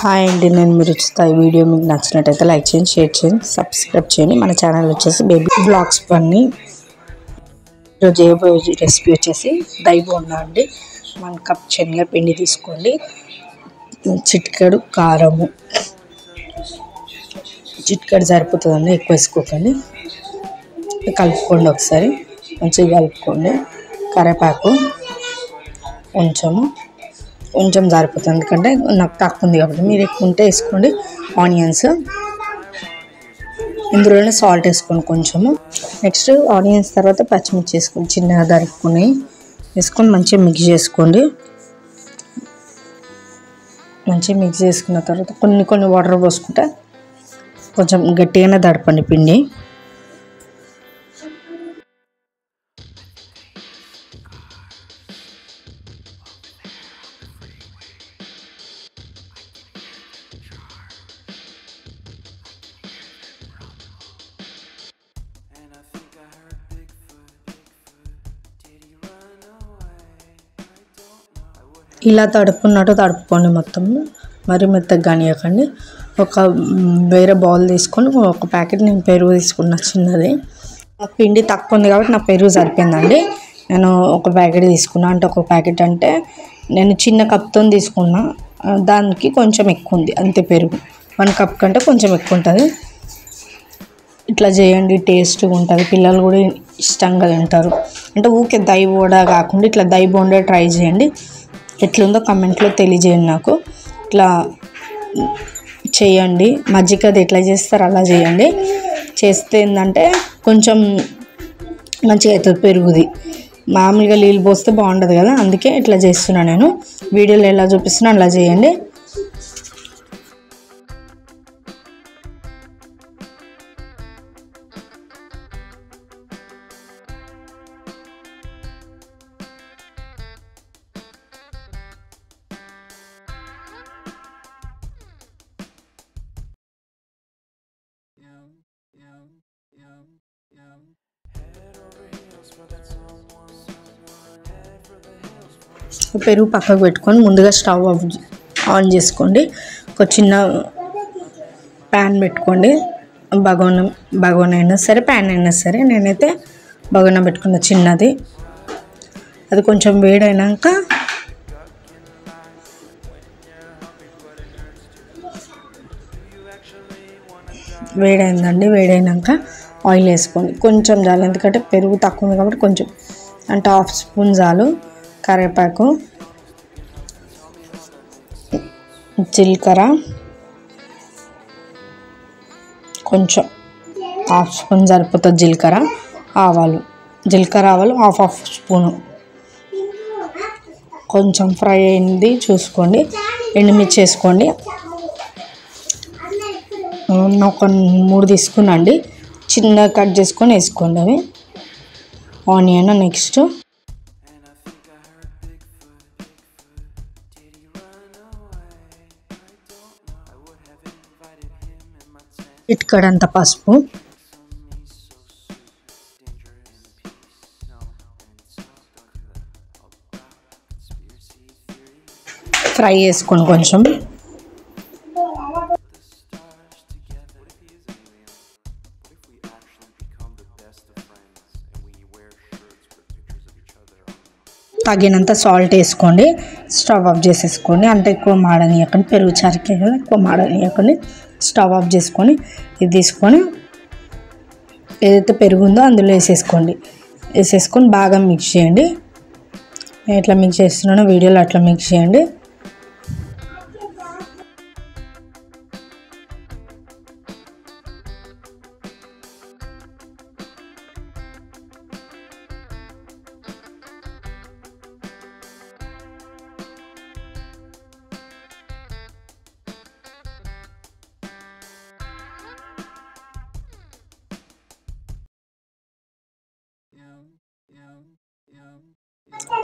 Hi అండి, నేను మీరు రుచిత. ఈ వీడియో మీకు నచ్చినట్టయితే లైక్ చేయండి, షేర్ చేయండి, సబ్స్క్రైబ్ చేయండి. మన ఛానల్ వచ్చేసి బేబీ బ్లాగ్స్ పని. ఈరోజు చేయబోయే రెసిపీ వచ్చేసి దహి బోండా అండి. 1 కప్ శనగపిండి తీసుకోండి, చిటికెడు కారము, చిటికెడు సరిపోతుందండి, ఎక్కువ వేసుకోకండి. కలుపుకోండి, ఒకసారి మంచిగా కలుపుకోండి. కరివేపాకు కొంచెం సరిపోతుంది, ఎందుకంటే నాకు తక్కువ ఉంది కాబట్టి. మీరు ఎక్కువ ఉంటే వేసుకోండి. ఆనియన్స్, ఇందులోనే సాల్ట్ వేసుకోండి కొంచెము. నెక్స్ట్ ఆనియన్స్ తర్వాత పచ్చిమిర్చి వేసుకోండి, చిన్నగా తరుక్కుని వేసుకొని మంచిగా మిక్స్ చేసుకోండి. మంచిగా మిక్స్ చేసుకున్న తర్వాత కొన్ని వాటర్ పోసుకుంటే కొంచెం గట్టిగానే తడపండి పిండి. ఇలా తడుపుకోండి మొత్తం, మరి మెత్తగా కానియకండి. వేరే బౌల్ తీసుకొని ఒక ప్యాకెట్ నేను పెరుగు తీసుకున్నా చిన్నది. పిండి తక్కువ ఉంది కాబట్టి నా పెరుగు సరిపోయిందండి. నేను ఒక ప్యాకెట్ తీసుకున్నా, అంటే ఒక ప్యాకెట్ అంటే నేను చిన్న కప్తో తీసుకున్నా, దానికి కొంచెం ఎక్కువ ఉంది అంతే. పెరుగు 1 కప్ కంటే కొంచెం ఎక్కువ ఉంటుంది. ఇట్లా చేయండి, టేస్ట్గా ఉంటుంది. పిల్లలు కూడా ఇష్టంగా తింటారు. అంటే ఊరికే దహి బోండా కాకుండా ఇట్లా దహి బోండా ట్రై చేయండి. ఎట్లుందో కమెంట్లో తెలియజేయండి నాకు. ఇట్లా చేయండి, మజ్జిగది ఎట్లా చేస్తారో అలా చేయండి. చేస్తే ఏంటంటే కొంచెం మంచిగా అవుతుంది పెరుగుది. మామూలుగా నీళ్ళు పోస్తే బాగుండదు కదా, అందుకే ఇట్లా చేస్తున్నాను నేను. వీడియోలో ఎలా చూపిస్తున్నా అలా చేయండి. పెరుగు పక్కకు పెట్టుకొని ముందుగా స్టవ్ ఆన్ చేసుకోండి. ఒక చిన్న ప్యాన్ పెట్టుకోండి. బగోన్ అయినా సరే, ప్యాన్ అయినా సరే. నేనైతే బగోన పెట్టుకున్న చిన్నది. అది కొంచెం వేడైనాక వేడైనాక ఆయిల్ వేసుకోండి. కొంచెం చాలు, ఎందుకంటే పెరుగు తక్కువ ఉంది కాబట్టి కొంచెం, అంటే 1/2 స్పూన్ చాలు. కరివేపాకు, జీలకర్ర కొంచెం 1/2 స్పూన్ సరిపోతుంది. జీలకర్ర ఆవాలు 1/2 స్పూను. కొంచెం ఫ్రై అయింది చూసుకోండి. ఎండుమిర్చి వేసుకోండి. ఒక 3 తీసుకున్నాండి, చిన్నగా కట్ చేసుకొని వేసుకోండి అవి. ఆనియన్ నెక్స్ట్ చిటికెడంత పసుపు, ఫ్రై చేసుకోండి కొంచెం. తగినంత సాల్ట్ వేసుకోండి. స్టవ్ ఆఫ్ చేసేసుకోండి, అంటే ఎక్కువ మాడనియకండి. పెరుగు చారుకే కదా, ఎక్కువ మాడనియకండి. స్టవ్ ఆఫ్ చేసుకొని ఇది తీసుకొని ఏదైతే పెరుగు ఉందో అందులో వేసేసుకొని బాగా మిక్స్ చేయండి. నేను ఎట్లా మిక్స్ చేస్తున్నానో వీడియోలో అట్లా మిక్స్ చేయండి.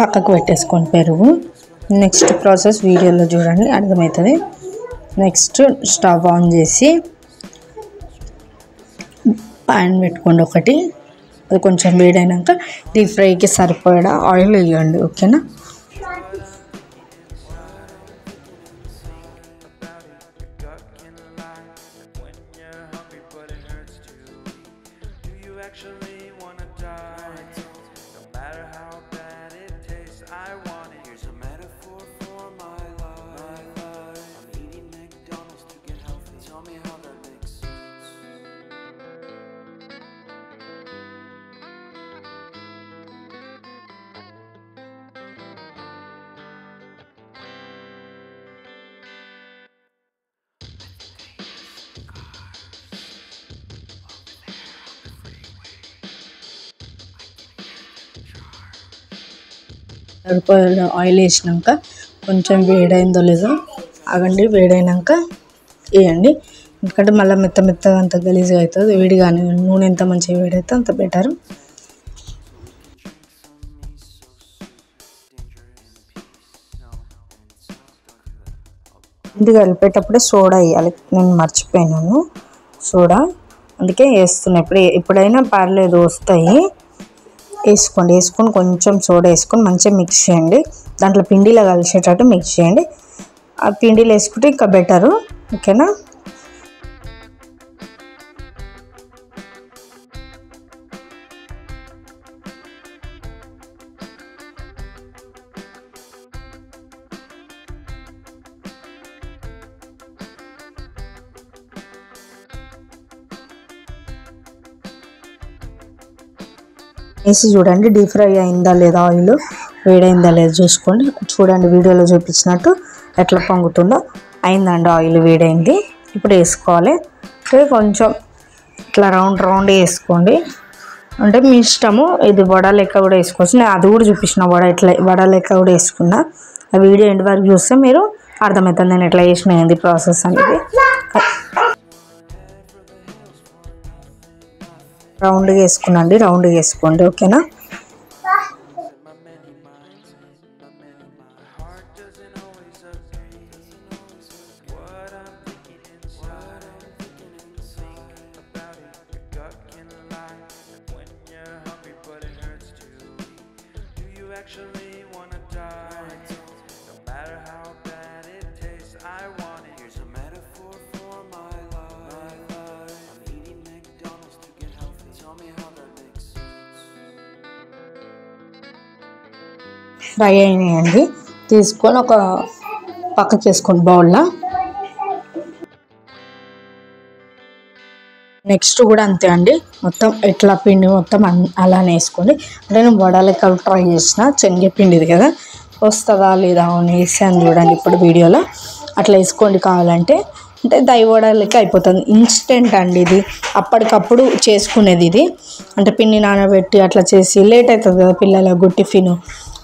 పక్కకు పెట్టేసుకోండి పెరుగు. నెక్స్ట్ ప్రాసెస్ వీడియోలో చూడండి, అర్థమవుతుంది. నెక్స్ట్ స్టవ్ ఆన్ చేసి ప్యాన్ పెట్టుకోండి ఒకటి. అది కొంచెం వేడైనాక డీప్ ఫ్రైకి సరిపడా ఆయిల్ వేయండి, ఓకేనా. actually wanna die? No matter how bad it tastes, I want it. Here's a metaphor for my life. I'm eating McDonald's to get healthy. Tell me how that makes sense. Oil వేసినాక కొంచెం వేడైందో లేదో ఆగండి, వేడైనాక వేయండి. ఎందుకంటే మళ్ళీ మెత్తగా అంత గలీజ్గా అవుతుంది. వేడిగానే నూనె ఎంత మంచిగా వేడైతే అంత బెటర్. ఇది కలిపేటప్పుడే సోడా వేయాలి, నేను మర్చిపోయినాను సోడా, అందుకే వేస్తున్నా. ఎప్పుడైనా పర్లేదు వస్తాయి, వేసుకొని కొంచెం సోడా వేసుకొని మంచిగా మిక్స్ చేయండి. దాంట్లో పిండిలో కలిసేటట్టు మిక్స్ చేయండి. ఆ పిండిలో వేసుకుంటే ఇంకా బెటరు. ఓకేనా? వేసి చూడండి డీప్ ఫ్రై అయిందా లేదా, ఆయిల్ వేడైందా లేదా చూసుకోండి. చూడండి వీడియోలో చూపించినట్టు ఎట్లా పొంగుతుందో. అయిందండి, ఆయిల్ వేడైంది. ఇప్పుడు వేసుకోవాలి. కొంచెం ఇట్లా రౌండ్ వేసుకోండి, అంటే మీ ఇష్టము. ఇది వడ లెక్క కూడా వేసుకోవచ్చు. నేను అది కూడా చూపించిన వడ లెక్క కూడా వేసుకున్నా. ఆ వీడియో ఎండ్ వరకు చూస్తే మీరు అర్థమవుతుంది నేను ఎట్లా చేసిన ఏంది ప్రాసెస్ అనేది. రౌండ్గా వేసుకున్నాండి, రౌండ్గా వేసుకోండి. ఓకేనా? Actually wanna die. No matter how bad it tastes, I want it. Here's a metaphor for my life. I'm eating McDonald's to get healthy. Tell me how that makes sense. Fry అయినాయండి, తీసుకొని ఒక పక్కకి వేసుకోండి బౌల్లో. Next కూడా అంతే అండి, మొత్తం ఎట్లా పిండి మొత్తం అలానే వేసుకోండి. అంటే నేను వడలెక్క ట్రై చేసిన శనగపిండిది కదా, వస్తుందా లేదా అని వేసాను చూడండి ఇప్పుడు వీడియోలో. అట్లా వేసుకోండి కావాలంటే. అంటే దైవడ లెక్క అయిపోతుంది. ఇన్స్టెంట్ అండి ఇది, అప్పటికప్పుడు చేసుకునేది ఇది. అంటే పిండి నానబెట్టి అట్లా చేసి లేట్ అవుతుంది కదా పిల్లలకు టిఫిన్.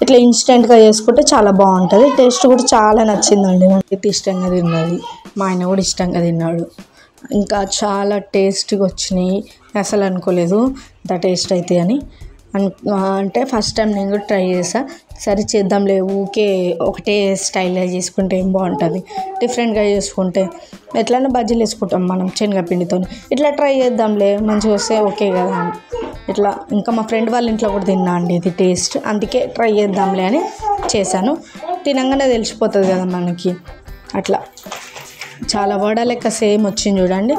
ఇట్లా ఇన్స్టెంట్గా చేసుకుంటే చాలా బాగుంటుంది. టేస్ట్ కూడా చాలా నచ్చిందండి నాకు, ఇష్టంగా తిన్నది. మా ఆయన కూడా ఇష్టంగా తిన్నాడు. ఇంకా చాలా టేస్ట్గా వచ్చినాయి. అసలు అనుకోలేదు ఇంత టేస్ట్ అవుతాయి అని. అంటే ఫస్ట్ టైం నేను కూడా ట్రై చేసాను. సరే చేద్దాంలే, ఊకే ఒకటే స్టైల్గా చేసుకుంటే ఏం బాగుంటుంది, డిఫరెంట్గా చేసుకుంటే ఎట్లైనా బజ్జీలు వేసుకుంటాం మనం శనగపిండితో. ఇట్లా ట్రై చేద్దాంలే, మంచిగా వస్తే ఓకే కదా అని ఇట్లా. ఇంకా మా ఫ్రెండ్ వాళ్ళ ఇంట్లో కూడా తిన్నా అండి ఇది టేస్ట్, అందుకే ట్రై చేద్దాంలే అని చేశాను. తినంగానే తెలిసిపోతుంది కదా మనకి. అట్లా చాలా వడ లెక్క సేమ్ వచ్చింది చూడండి.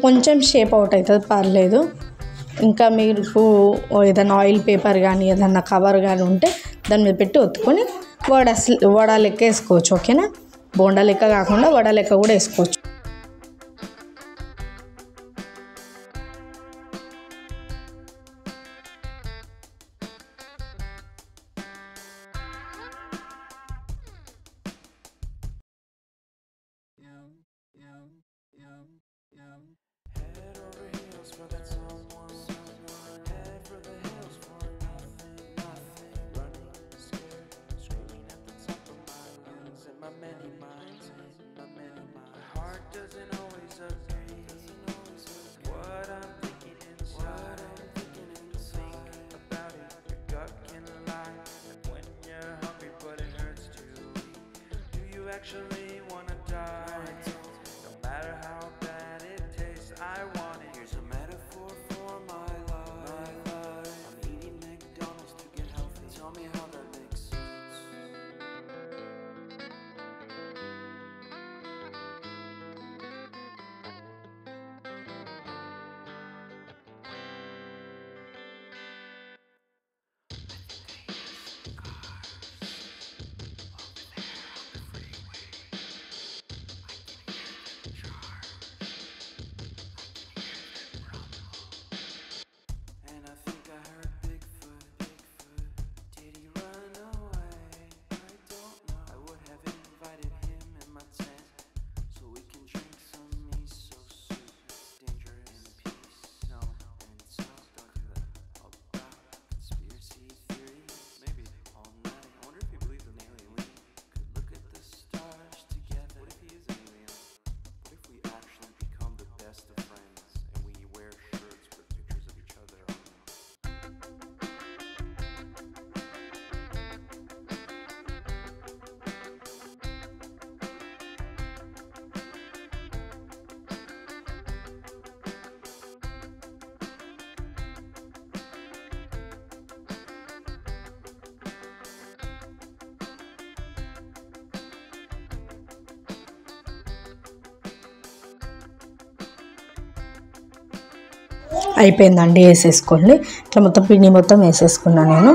కొంచెం షేప్ అవుట్ అవుతుంది, పర్లేదు. ఇంకా మీరు ఏదైనా ఆయిల్ పేపర్ కానీ ఏదన్నా కవర్ కానీ ఉంటే దాని మీద పెట్టి ఒత్తుకొని వడ లెక్క వేసుకోవచ్చు. ఓకేనా? బోండా లెక్క కాకుండా వడ లెక్క కూడా వేసుకోవచ్చు. Head over heels for that someone. Head for the hills for nothing. Running, scared, screaming at the top of my lungs. In my many minds, my heart doesn't always agree. What I'm thinking inside, think about it. Your gut can lie, like when you're hungry but it hurts to eat. Do you actually wanna die? No matter how bad it tastes, I want it. Here's a metaphor for my life. I'm eating McDonald's to get healthy. Tell me how that makes sense. అయిపోయిందండి, వేసేసుకోండి. ఇట్లా మొత్తం పిండి మొత్తం వేసేసుకున్నాను నేను.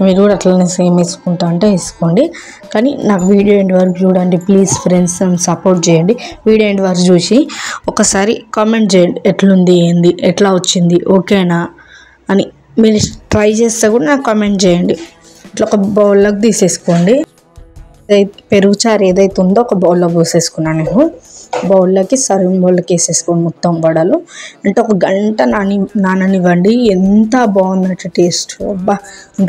మీరు కూడా అట్లనే సేమ్ వేసుకుంటా అంటే వేసుకోండి. కానీ నాకు వీడియో ఎండ్ వరకు చూడండి ప్లీజ్ ఫ్రెండ్స్, సపోర్ట్ చేయండి. వీడియో ఎండ్ వరకు చూసి ఒకసారి కామెంట్ చేయండి ఎట్లుంది, ఏంది, ఎట్లా వచ్చింది, ఓకేనా అని. మీరు ట్రై చేస్తే కూడా నాకు కామెంట్ చేయండి. ఇట్లా ఒక బౌల్లోకి తీసేసుకోండి. పెరుగు చారు ఏదైతే ఉందో ఒక బౌల్లో పోసేసుకున్నాను నేను. బౌల్లోకి సర్వింగ్ బౌల్లోకి వేసేసుకోండి మొత్తం వడలు. అంటే ఒక గంట నాననివ్వండి. ఎంత బాగుందంటే టేస్ట్, అబ్బా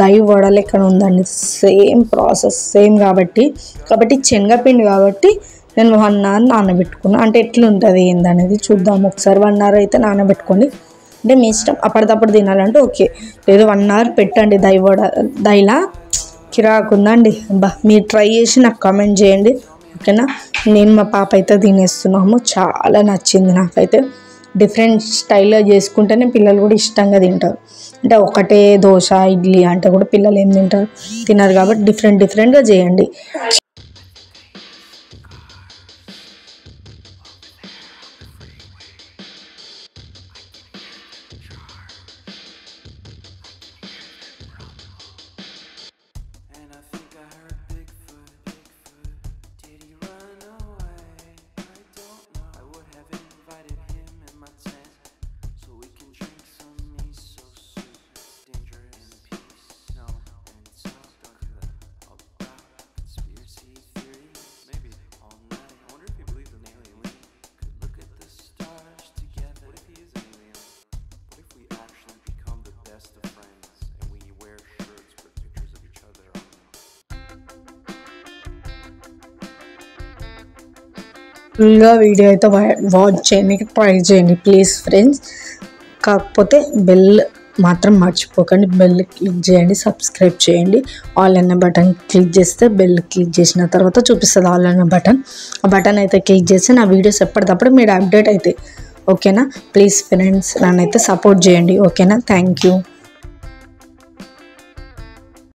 దై వడలు ఎక్కడ ఉందండి. సేమ్ ప్రాసెస్ సేమ్ కాబట్టి శనగపిండి కాబట్టి నేను 1 hour నానబెట్టుకున్నాను. అంటే ఎట్లుంటుంది ఏందనేది చూద్దాం ఒకసారి. 1 hour అయితే నానబెట్టుకోండి. అంటే మీ ఇష్టం, అప్పటిదప్పుడు తినాలంటే ఓకే, లేదు 1 hour పెట్టండి. దైలా కిరాకుందండి. అబ్బా మీరు ట్రై చేసి నాకు కామెంట్ చేయండి, ఓకేనా. నేను మా పాప అయితే తినేస్తున్నాము. చాలా నచ్చింది నాకైతే. డిఫరెంట్ స్టైల్లో చేసుకుంటేనే పిల్లలు కూడా ఇష్టంగా తింటారు. అంటే ఒకటే దోశ ఇడ్లీ అంటే కూడా పిల్లలు ఏం తినరు కాబట్టి డిఫరెంట్గా చేయండి. And I think I heard Bigfoot. Did he run away? I don't know. I would have invited him in my tent so we can drink some miso soup. Dangerous in peace. No, and talk about conspiracy theories. Maybe all night. I wonder if he believes in alien. We could look at the stars together. What if he is an alien? What if we actually become the best of friends and we wear shirts with pictures of each other on them? ఫుల్గా video అయితే watch చేయండి, try చేయండి please friends. కాకపోతే bell మాత్రం మర్చిపోకండి. Bell click చేయండి, subscribe చేయండి. All అనే బటన్ క్లిక్ చేస్తే బెల్ క్లిక్ చేసిన తర్వాత చూపిస్తుంది ఆల్ అనే బటన్. ఆ బటన్ అయితే క్లిక్ చేస్తే నా వీడియోస్ ఎప్పటికప్పుడు మీరు అప్డేట్ అవుతాయి, ఓకేనా. ప్లీజ్ ఫ్రెండ్స్ నన్నైతే సపోర్ట్ చేయండి, ఓకేనా. Thank you.